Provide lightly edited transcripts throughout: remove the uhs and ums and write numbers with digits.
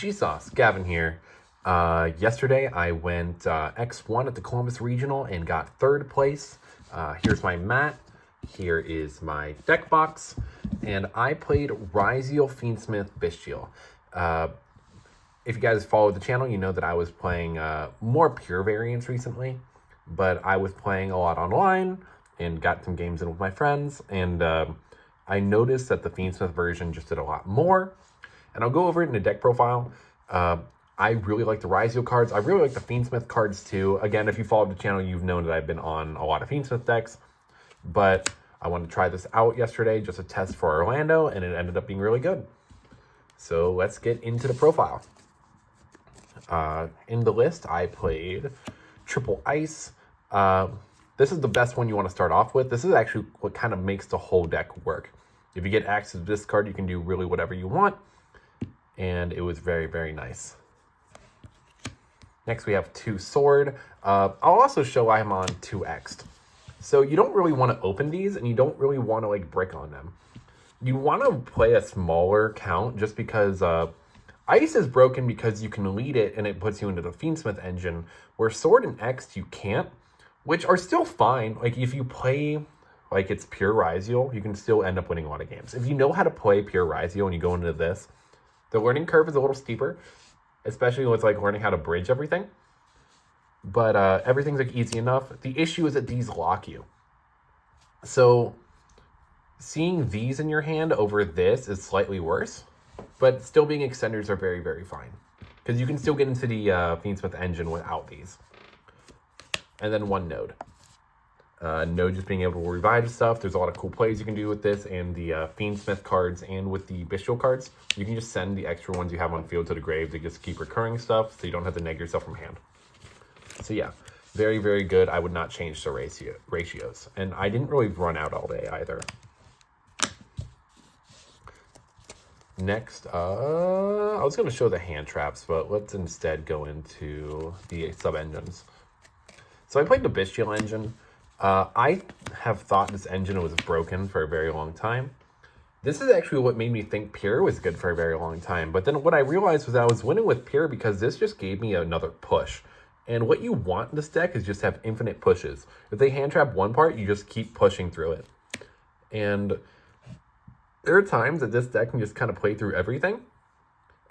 G-Sauce, Gavin here. Yesterday I went X1 at the Columbus Regional and got 3rd place. Here's my mat. Here is my deck box. And I played Ryzeal, Fiendsmith, Bystial. If you guys follow the channel, you know that I was playing more pure variants recently. But I was playing a lot online and got some games in with my friends. And I noticed that the Fiendsmith version just did a lot more. And I'll go over it in the deck profile. I really like the Ryzeal cards. I really like the Fiendsmith cards too. Again, if you followed the channel, you've known that I've been on a lot of Fiendsmith decks. But I wanted to try this out yesterday, just a test for Orlando, and it ended up being really good. So let's get into the profile. In the list, I played Triple Ice. This is the best one you want to start off with. This is actually what kind of makes the whole deck work. If you get access to this card, you can do really whatever you want. And it was very, very nice. Next, we have 2 Sword. I'll also show I'm on 2X'd. So you don't really want to open these, and you don't really want to like brick on them. You want to play a smaller count just because Ice is broken because you can lead it and it puts you into the Fiendsmith engine, where Sword and X you can't, which are still fine. Like if you play like it's pure Ryzeal, you can still end up winning a lot of games. If you know how to play pure Ryzeal and you go into this, the learning curve is a little steeper, especially with like learning how to bridge everything. But everything's like easy enough. The issue is that these lock you. So seeing these in your hand over this is slightly worse, but still being extenders are very, very fine. Because you can still get into the Fiendsmith engine without these. And then 1 Node. Node just being able to revive stuff. There's a lot of cool plays you can do with this and the Fiendsmith cards and with the Bystial cards. You can just send the extra ones you have on field to the grave to just keep recurring stuff so you don't have to neg yourself from hand. So yeah, very, very good. I would not change the ratios. And I didn't really run out all day either. Next, I was going to show the hand traps, but let's instead go into the sub-engines. So I played the Bystial engine. I have thought this engine was broken for a very long time. This is actually what made me think Pure was good for a very long time. But then what I realized was I was winning with Pure because this just gave me another push. And what you want in this deck is just have infinite pushes. If they hand trap one part, you just keep pushing through it. And there are times that this deck can just kind of play through everything.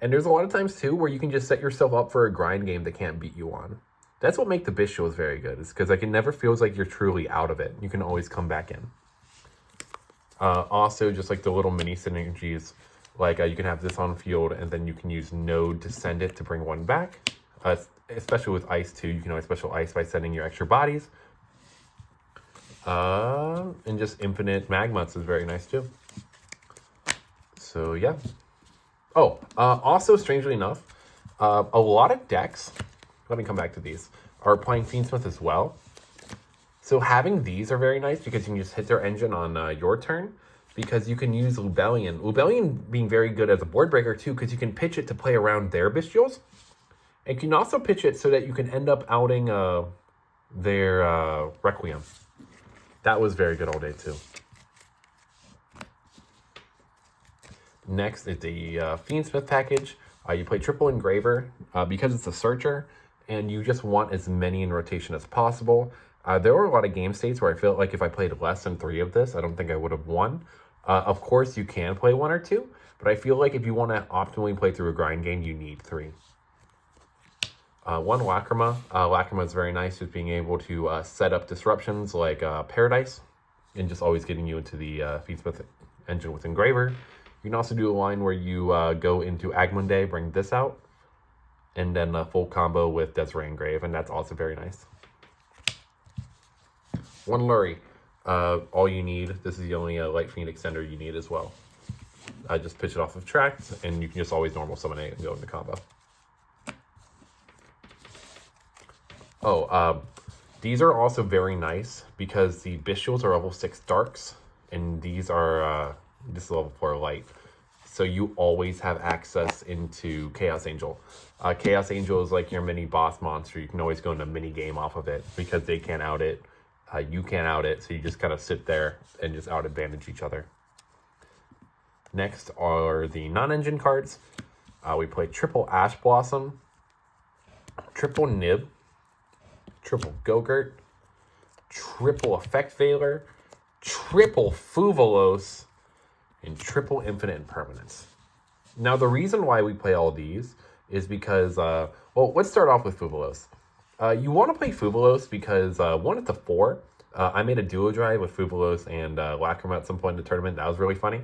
And there's a lot of times too where you can just set yourself up for a grind game that can't beat you on. That's what makes the Bystial very good, is because like it never feels like you're truly out of it. You can always come back in. Also, just like the little mini synergies, like you can have this on field and then you can use Node to send it to bring 1 back. Especially with Ice too, you can always special Ice by sending your extra bodies. And just infinite Magmuts is very nice too. So yeah. Oh, also strangely enough, a lot of decks, let me come back to these, are playing Fiendsmith as well. So having these are very nice because you can just hit their engine on your turn, because you can use Lubellion. Lubellion being very good as a board breaker too, because you can pitch it to play around their Bystials. And you can also pitch it so that you can end up outing their Requiem. That was very good all day too. Next is the Fiendsmith package. You play Triple Engraver because it's a searcher, and you just want as many in rotation as possible. There were a lot of game states where I felt like if I played less than 3 of this, I don't think I would have won. Of course, you can play 1 or 2, but I feel like if you want to optimally play through a grind game, you need 3. 1 Lacrima. Lacrima is very nice, just being able to set up disruptions like Paradise, and just always getting you into the Fiendsmith engine with Engraver. You can also do a line where you go into Agmunde, bring this out, and then a full combo with Desiree Engrave, and that's also very nice. 1 Lurie. All you need, this is the only Light Fiend extender you need as well. Just pitch it off of tracks, and you can just always normal summon it and go into combo. Oh, these are also very nice because the Bystials are level 6 Darks, and these are this is level 4 Light. So you always have access into Chaos Angel. Chaos Angel is like your mini boss monster. You can always go into a mini game off of it because they can't out it. You can't out it, so you just kind of sit there and just out advantage each other. Next are the non-engine cards. We play triple Ash Blossom, triple Nib, triple Gogurt, triple Effect Veiler, triple Fuvalos, and triple Infinite Impermanence. Now, the reason why we play all these is because, well, let's start off with Fuvalos. You want to play Fuvalos because, one, it's a 4. I made a duo drive with Fuvalos and Lacrima at some point in the tournament. That was really funny.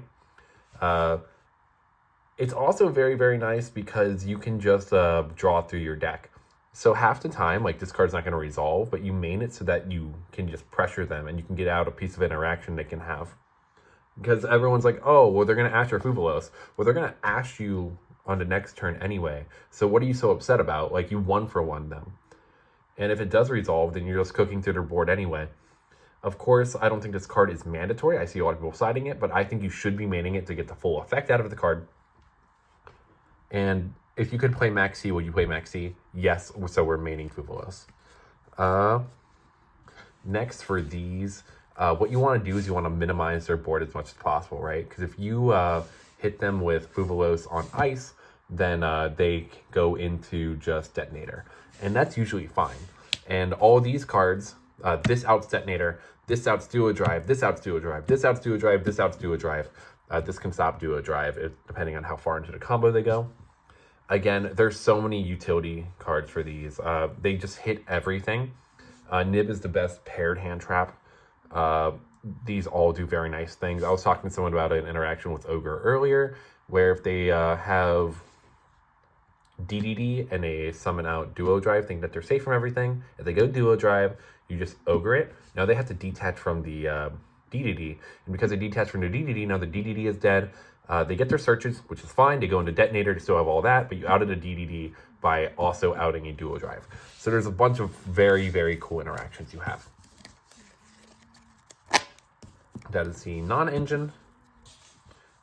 It's also very, very nice because you can just draw through your deck. So half the time, like, this card's not going to resolve, but you main it so that you can just pressure them and you can get out a piece of interaction they can have. Because everyone's like, oh, well, they're going to Ash your Fuvalos. Well, they're going to Ash you on the next turn anyway. So what are you so upset about? Like, you 1-for-1 them. And if it does resolve, then you're just cooking through their board anyway. Of course, I don't think this card is mandatory. I see a lot of people citing it, but I think you should be maining it to get the full effect out of the card. And if you could play Maxi, would you play Maxi? Yes, so we're maining Fuvalos. Next for these, what you want to do is you want to minimize their board as much as possible, right? Because if you hit them with Fuvalos on ice, then they go into just Detonator. And that's usually fine. And all these cards, this outs Detonator, this outs Duo Drive, this outs Duo Drive, this outs Duo Drive, this outs Duo Drive. This can stop Duo Drive, depending on how far into the combo they go. Again, there's so many utility cards for these. They just hit everything. Nib is the best paired hand trap. These all do very nice things. I was talking to someone about an interaction with Ogre earlier, where if they have DDD and they summon out Duo Drive, think that they're safe from everything. If they go Duo Drive, you just Ogre it. Now they have to detach from the DDD, and because they detach from the DDD, now the DDD is dead. They get their searches, which is fine. They go into Detonator to still have all that, but you outed a DDD by also outing a Duo Drive. So there's a bunch of very, very cool interactions you have. That is the non-engine.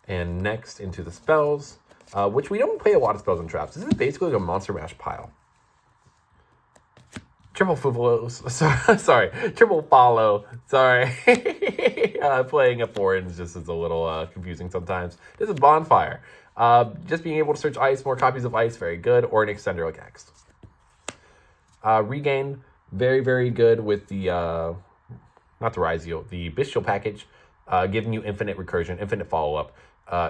And next into the spells, which we don't play a lot of spells and traps. This is basically like a Monster Mash pile. Triple Fuvalos, sorry, triple Follow, sorry. Playing a foreign just is a little confusing sometimes. This is Bonfire. Just being able to search ice, more copies of ice, very good, or an extender like X. Regain, very, very good with the, not the Ryzeal, the Bystial package, giving you infinite recursion, infinite follow-up.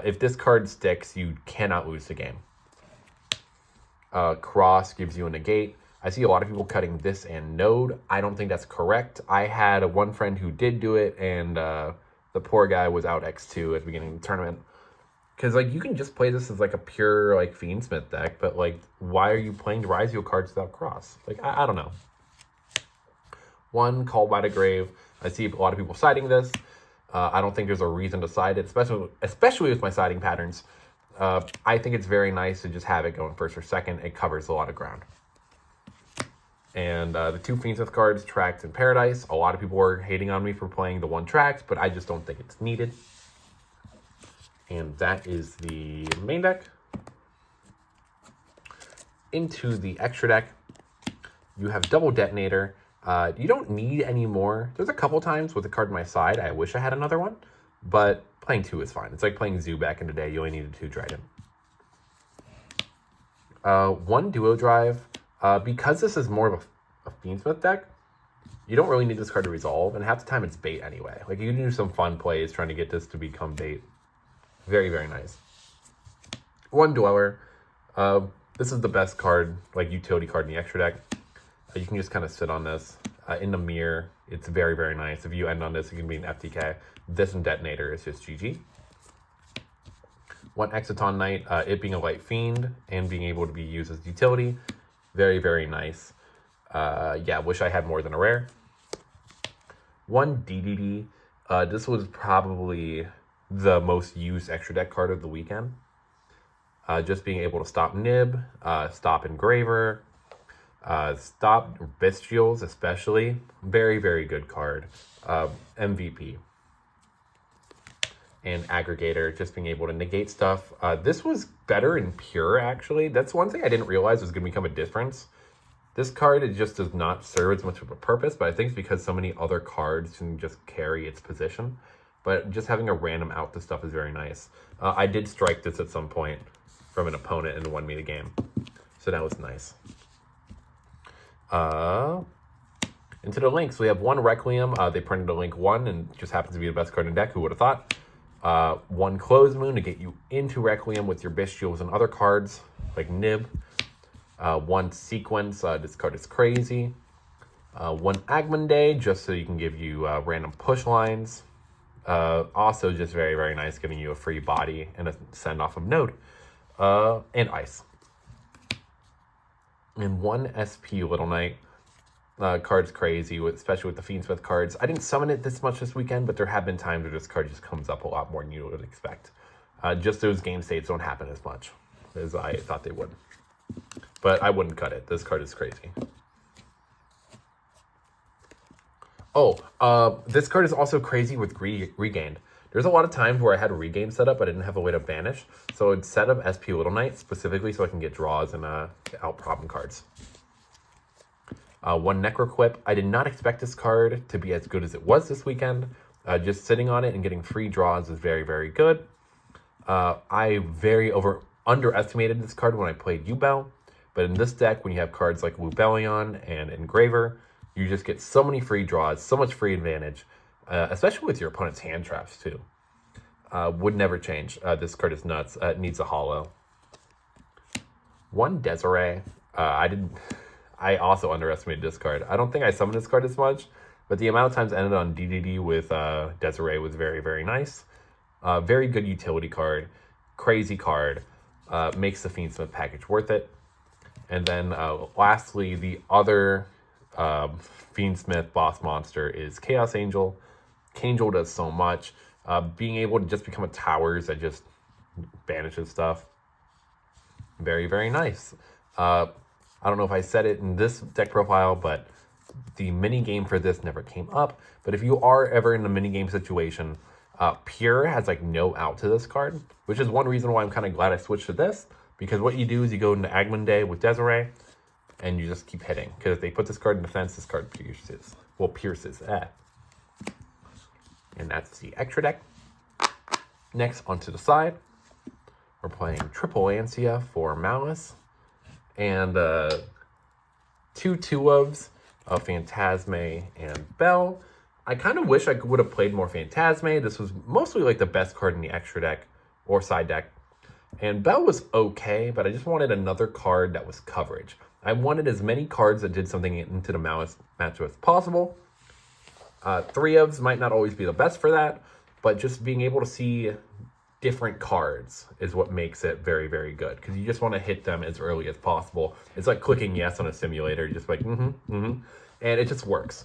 If this card sticks, you cannot lose the game. Cross gives you a negate. I see a lot of people cutting this and Node. I don't think that's correct. I had one friend who did do it, and the poor guy was out X2 at the beginning of the tournament. Because, like, you can just play this as, like, a pure, like, Fiendsmith deck, but, like, why are you playing the Ryzeal cards without Cross? Like, I don't know. One, Call by the Grave. I see a lot of people citing this. I don't think there's a reason to cite it, especially with my citing patterns. I think it's very nice to just have it going first or second. It covers a lot of ground. And the two Fiendsmith cards, Tract and Paradise. A lot of people were hating on me for playing the one Tract, but I just don't think it's needed. And that is the main deck. Into the extra deck, you have double Detonator. You don't need any more. There's a couple times with the card on my side, I wish I had another one, but playing 2 is fine. It's like playing Zoo back in the day. You only needed 2 Dragon. 1 Duo Drive. Because this is more of a Fiendsmith deck, you don't really need this card to resolve, and half the time it's bait anyway. Like, you can do some fun plays trying to get this to become bait. Very, very nice. 1 Dweller. This is the best card, like, utility card in the extra deck. You can just kind of sit on this. In the mirror, it's very, very nice. If you end on this, it can be an FTK. This and Detonator is just GG. 1 Exciton Knight, it being a Light Fiend and being able to be used as utility. Very, very nice. Yeah, wish I had more than a rare. 1 DDD. This was probably the most used extra deck card of the weekend. Just being able to stop Nib, stop Engraver, stop Bystials especially. Very, very good card. MVP. And Aggregator, just being able to negate stuff. This was better in Pure, actually. That's one thing I didn't realize was going to become a difference. This card, it just does not serve as much of a purpose, but I think it's because so many other cards can just carry its position. But just having a random out to stuff is very nice. I did strike this at some point. from an opponent in one meta game. So that was nice. Into the links, we have one Requiem. They printed a link 1 and just happens to be the best card in the deck. Who would have thought? One Closed Moon to get you into Requiem with your Bystials and other cards like Nib. One Sequence. This card is crazy. One Agman Day just so you can give you random push lines. Also just very, very nice, giving you a free body and a send off of Node. And Ice. And one SP Little Knight. Card's crazy, especially with the Fiendsmith cards. I didn't summon it this much this weekend, but there have been times where this card just comes up a lot more than you would expect. Just those game states don't happen as much as I thought they would. But I wouldn't cut it. This card is crazy. Oh, this card is also crazy with Regained. There's a lot of times where I had a Regain set up, but I didn't have a way to banish. So I'd set up SP Little Knight specifically so I can get draws and out problem cards. One Necroquip. I did not expect this card to be as good as it was this weekend. Just sitting on it and getting free draws is very, very good. I underestimated this card when I played Yubel. But in this deck, when you have cards like Lubellion and Engraver, you just get so many free draws, so much free advantage, especially with your opponent's hand traps too. Would never change. This card is nuts. It needs a holo. One Desiree. I also underestimated this card. I don't think I summoned this card as much, but the amount of times I ended on DDD with Desiree was very, very nice. Very good utility card. Crazy card. Makes the Fiendsmith package worth it. And then lastly, the other Fiendsmith boss monster is Chaos Angel. Angel does so much. Being able to just become a towers that just banishes stuff. Very, very nice. I don't know if I said it in this deck profile, but the mini game for this never came up. But if you are ever in a mini game situation, Pure has like no out to this card, which is one reason why I'm kind of glad I switched to this. Because what you do is you go into Agman Day with Desiree, and you just keep hitting. Because if they put this card in defense, this card pierces. Well, pierces. And that's the extra deck. Next, onto the side, we're playing Triple Ansia for Malice. And 2 2-ofs of Phantasme and Bell. I kind of wish I would have played more Phantasme. This was mostly like the best card in the extra deck or side deck. And Bell was okay, but I just wanted another card that was coverage. I wanted as many cards that did something into the Malice matchup as possible. 3-ofs might not always be the best for that, but just being able to see different cards is what makes it very, very good. Because you just want to hit them as early as possible. It's like clicking yes on a simulator. You're just like, and it just works.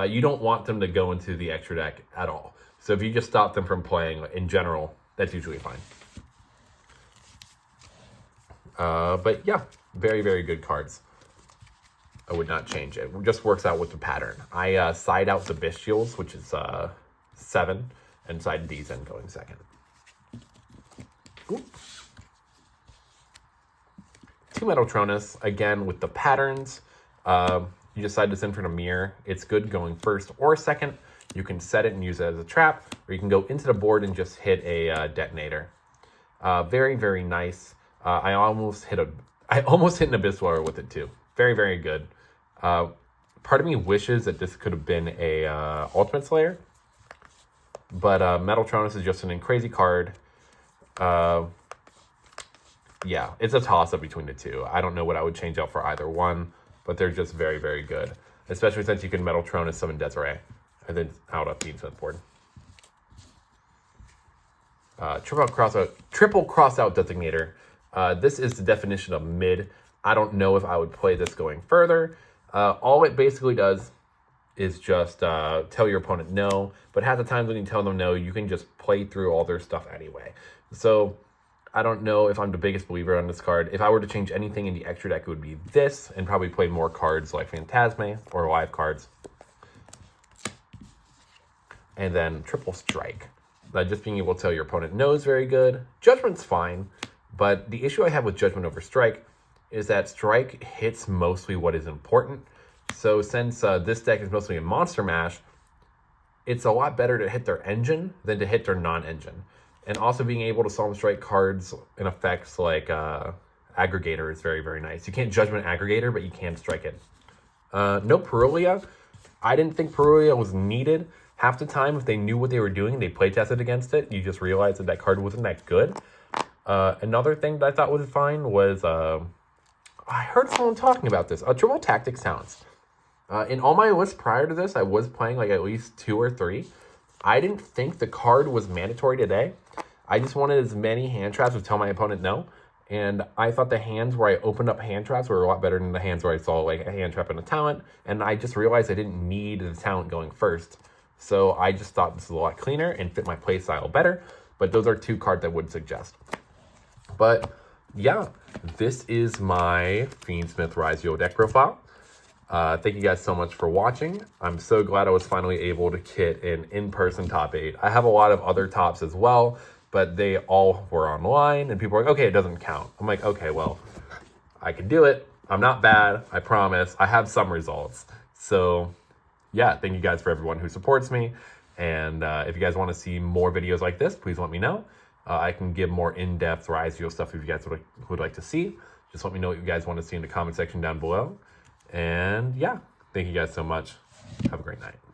You don't want them to go into the extra deck at all. So if you just stop them from playing in general, that's usually fine. But yeah, very, very good cards. I would not change it. It just works out with the pattern. I side out the Bystials, which is 7, and side these in going second. Oops. 2 Metaltronus, again with the patterns. You decide to send for the mirror. It's good going first or second. You can set it and use it as a trap, or you can go into the board and just hit a detonator. Very, very nice. I almost hit an Abyssal with it too. Very, very good. Part of me wishes that this could have been a Ultimate Slayer, but Metaltronus is just an crazy card. Yeah, it's a toss-up between the two. I don't know what I would change out for either one, but they're just very, very good. Especially since you can Metaltronus summon Desiree, and then out a Fiendsmith board. Triple cross-out Designator. This is the definition of mid. I don't know if I would play this going further. All it basically does is just tell your opponent no, but half the times when you tell them no, you can just play through all their stuff anyway. So I don't know if I'm the biggest believer on this card. If I were to change anything in the extra deck, it would be this, and probably play more cards like Phantasme or live cards. And then Triple Strike. Just being able to tell your opponent no is very good. Judgment's fine, but the issue I have with Judgment over Strike is that Strike hits mostly what is important. So since this deck is mostly a Monster Mash, it's a lot better to hit their engine than to hit their non-engine. And also being able to Solemn Strike cards and effects like Aggregator is very, very nice. You can't Judgment Aggregator, but you can strike it. No Perulia. I didn't think Perulia was needed. Half the time, if they knew what they were doing, they play tested against it. You just realized that that card wasn't that good. Another thing that I thought was fine was, I heard someone talking about this. Triple Tactics Talents. In all my lists prior to this, I was playing like at least 2 or 3. I didn't think the card was mandatory today. I just wanted as many hand traps to tell my opponent no. And I thought the hands where I opened up hand traps were a lot better than the hands where I saw like a hand trap and a talent. And I just realized I didn't need the talent going first. So I just thought this was a lot cleaner and fit my play style better. But those are 2 cards I would suggest. But yeah, this is my Fiendsmith Ryzeal deck profile. Thank you guys so much for watching. I'm so glad I was finally able to kit an in-person top 8. I have a lot of other tops as well, but they all were online and people were like, okay, it doesn't count. I'm like, okay, well, I can do it. I'm not bad. I promise. I have some results. So yeah, thank you guys for everyone who supports me. And if you guys want to see more videos like this, please let me know. I can give more in-depth Ryzeal stuff if you guys would like to see. Just let me know what you guys want to see in the comment section down below. And yeah, thank you guys so much. Have a great night.